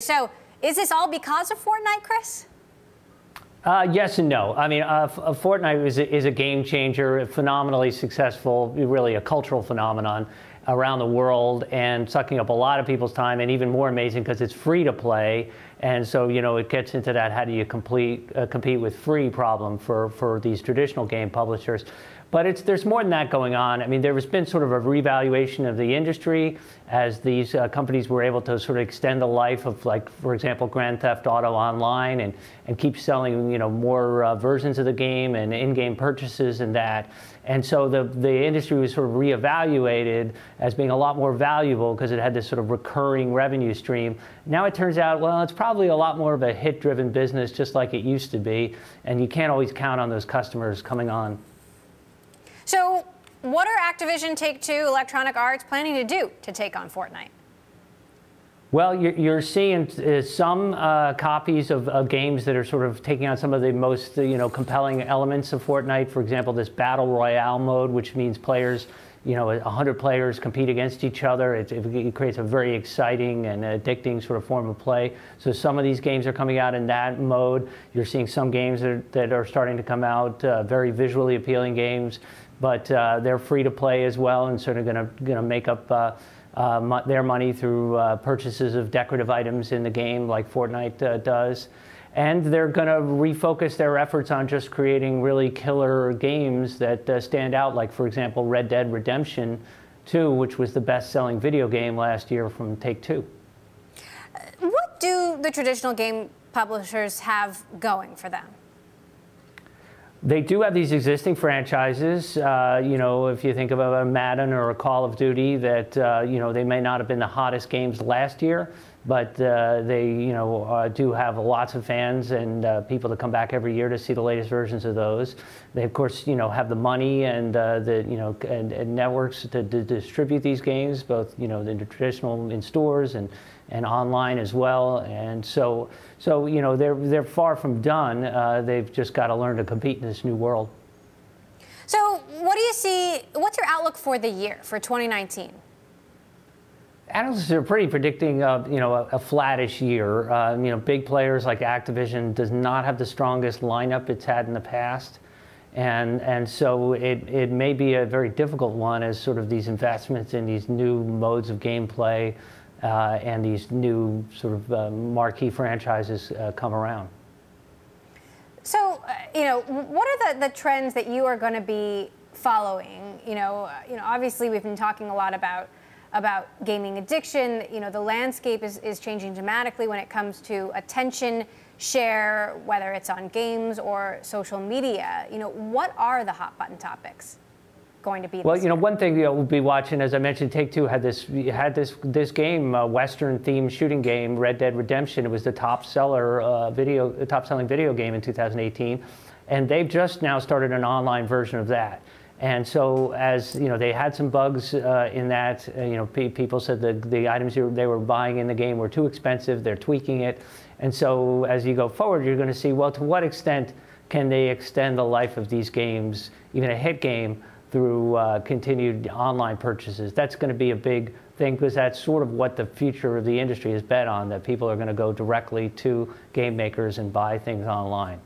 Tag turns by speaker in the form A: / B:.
A: So is this all because of Fortnite, Chris?
B: Yes and no. I mean, Fortnite is a game changer, phenomenally successful, really a cultural phenomenon around the world, and sucking up a lot of people's time, and even more amazing because it's free to play. And so, it gets into that how do you compete with free problem for these traditional game publishers. But there's more than that going on. I mean, there has been sort of a revaluation of the industry as these companies were able to sort of extend the life of, like, for example, Grand Theft Auto Online and keep selling, more versions of the game and in-game purchases and that. And so the industry was sort of reevaluated as being a lot more valuable because it had this sort of recurring revenue stream. Now it turns out, well, it's probably a lot more of a hit-driven business just like it used to be, and you can't always count on those customers coming on.
A: So what are Activision, Take-Two, Electronic Arts planning to do to take on Fortnite?
B: Well, you're seeing some copies of games that are sort of taking on some of the most compelling elements of Fortnite. For example, this Battle Royale mode, which means players, 100 players compete against each other. It creates a very exciting and addicting sort of form of play. So some of these games are coming out in that mode. You're seeing some games that are starting to come out, very visually appealing games, but they're free to play as well, and sort of going to make up their money through purchases of decorative items in the game, like Fortnite does. And they're going to refocus their efforts on just creating really killer games that stand out, like, for example, Red Dead Redemption 2, which was the best-selling video game last year from Take-Two.
A: What do the traditional game publishers have going for them?
B: They do have these existing franchises. If you think of a Madden or a Call of Duty, that they may not have been the hottest games last year, but they do have lots of fans and people that come back every year to see the latest versions of those. They of course have the money and and networks to distribute these games, both in the traditional in stores and online as well. And so they're far from done. They've just got to learn to compete in this new world.
A: So what do you see? What's your outlook for the year, for 2019?
B: Analysts are pretty predicting, a flattish year. Big players like Activision does not have the strongest lineup it's had in the past, and so it may be a very difficult one as sort of these investments in these new modes of gameplay and these new sort of marquee franchises come around. So,
A: what are the trends that you are going to be following? Obviously we've been talking a lot about gaming addiction. The landscape is changing dramatically when it comes to attention share, whether it's on games or social media. What are the hot button topics going to be?
B: Well, one thing we'll be watching, as I mentioned, Take-Two had this game, Western themed shooting game, Red Dead Redemption. It was the top selling video game in 2018, and they've just now started an online version of that. And so, as they had some bugs in that. People said the items they were buying in the game were too expensive. They're tweaking it, and so as you go forward, you're going to see, well, to what extent can they extend the life of these games, even a hit game, through continued online purchases? That's going to be a big thing because that's sort of what the future of the industry is bet on. That people are going to go directly to game makers and buy things online.